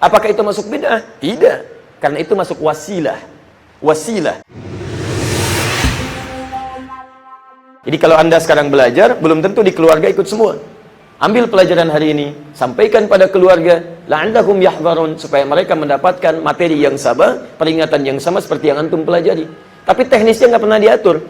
Apakah itu masuk bid'ah? Tidak. Karena itu masuk wasilah. Wasilah. Jadi kalau Anda sekarang belajar, belum tentu di keluarga ikut semua. Ambil pelajaran hari ini, sampaikan pada keluarga, la'allahum yahdharun, supaya mereka mendapatkan materi yang sama, peringatan yang sama seperti yang antum pelajari. Tapi teknisnya nggak pernah diatur.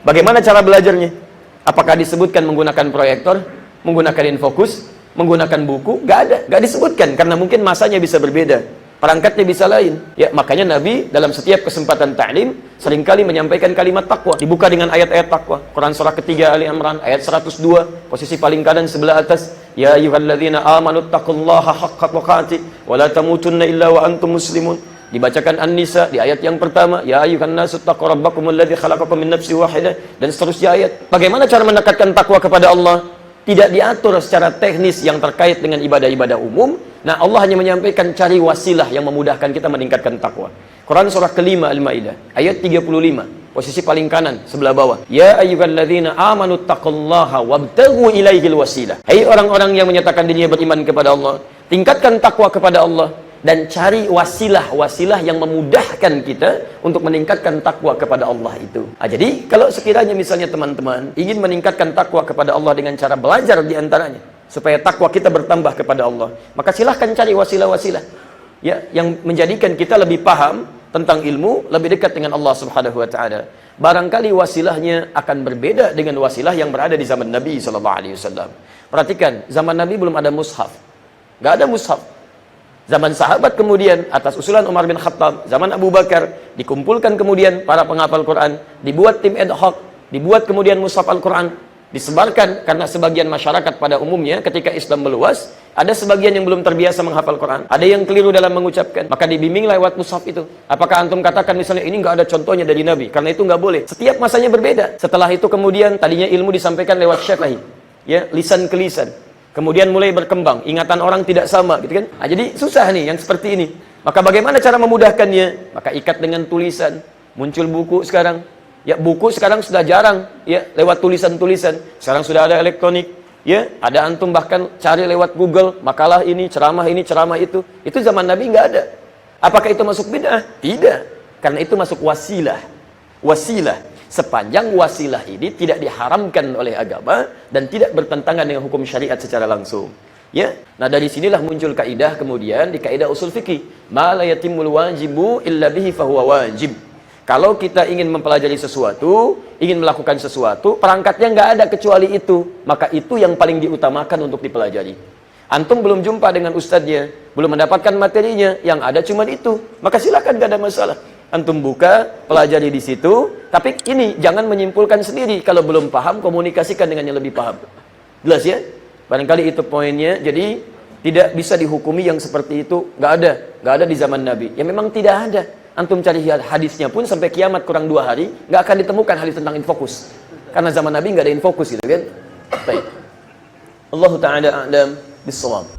Bagaimana cara belajarnya? Apakah disebutkan menggunakan proyektor, menggunakan infokus, menggunakan buku? Nggak ada, nggak disebutkan karena mungkin masanya bisa berbeda, perangkatnya bisa lain. Ya, makanya Nabi dalam setiap kesempatan ta'lim seringkali menyampaikan kalimat takwa. Dibuka dengan ayat-ayat takwa. Quran surah ketiga Ali Imran ayat 102, posisi paling kanan sebelah atas. Ya ayyuhalladzina amanu taqullaha haqqa tuqatih wa la tamutunna illa wa antum muslimun. Dibacakan An-Nisa di ayat yang pertama, ya ayyuhan nasu taqu rabbakumul ladzi khalaqakum min nafsin wahidah, dan seterusnya ayat. Bagaimana cara mendekatkan takwa kepada Allah? Tidak diatur secara teknis yang terkait dengan ibadah-ibadah umum. Nah, Allah hanya menyampaikan cari wasilah yang memudahkan kita meningkatkan takwa. Quran surah kelima Al-Maidah ayat 35, posisi paling kanan sebelah bawah. Ya ayyuhalladzina amanu taqullaha wabtaghu ilaihil wasilah. Hai orang-orang yang menyatakan dirinya beriman kepada Allah, tingkatkan takwa kepada Allah dan cari wasilah-wasilah yang memudahkan kita untuk meningkatkan takwa kepada Allah itu. Jadi kalau sekiranya misalnya teman-teman ingin meningkatkan takwa kepada Allah dengan cara belajar di antaranya, supaya takwa kita bertambah kepada Allah, maka silahkan cari wasilah-wasilah ya yang menjadikan kita lebih paham tentang ilmu, lebih dekat dengan Allah Subhanahu wa taala. Barangkali wasilahnya akan berbeda dengan wasilah yang berada di zaman Nabi sallallahu alaihi wasallam. Perhatikan, zaman Nabi belum ada mushaf. Enggak ada mushaf. Zaman sahabat kemudian atas usulan Umar bin Khattab, zaman Abu Bakar dikumpulkan kemudian para penghafal Quran, dibuat tim ad hoc, dibuat kemudian mushaf Al-Quran, disebarkan karena sebagian masyarakat pada umumnya ketika Islam meluas, ada sebagian yang belum terbiasa menghafal Quran, ada yang keliru dalam mengucapkan, maka dibimbing lewat mushaf itu. Apakah antum katakan misalnya ini nggak ada contohnya dari Nabi? Karena itu nggak boleh. Setiap masanya berbeda. Setelah itu kemudian tadinya ilmu disampaikan lewat syafa'i, ya lisan ke lisan. Kemudian mulai berkembang, ingatan orang tidak sama, gitu kan? Nah, jadi susah nih yang seperti ini. Maka bagaimana cara memudahkannya? Maka ikat dengan tulisan. Muncul buku sekarang. Ya, buku sekarang sudah jarang, ya, lewat tulisan-tulisan. Sekarang sudah ada elektronik, ya. Ada antum bahkan cari lewat Google, makalah ini, ceramah itu. Itu zaman Nabi nggak ada. Apakah itu masuk bid'ah? Tidak. Karena itu masuk wasilah. Wasilah. Sepanjang wasilah ini tidak diharamkan oleh agama dan tidak bertentangan dengan hukum syariat secara langsung. Ya. Nah, dari sinilah muncul kaidah kemudian di kaidah usul fikih, ma la yatimul wajibu illa bihi fahuwa wajib. Kalau kita ingin mempelajari sesuatu, ingin melakukan sesuatu, perangkatnya nggak ada kecuali itu, maka itu yang paling diutamakan untuk dipelajari. Antum belum jumpa dengan ustadznya, belum mendapatkan materinya, yang ada cuma itu, maka silakan, nggak ada masalah. Antum buka, pelajari di situ, tapi ini jangan menyimpulkan sendiri. Kalau belum paham, komunikasikan dengan yang lebih paham. Jelas ya? Barangkali itu poinnya. Jadi tidak bisa dihukumi yang seperti itu. Nggak ada di zaman Nabi. Ya memang tidak ada. Antum cari hadisnya pun sampai kiamat kurang 2 hari, nggak akan ditemukan hadis tentang infokus. Karena zaman Nabi nggak ada infokus gitu kan? Baik. Allah Ta'ala a'lam bis-shawab.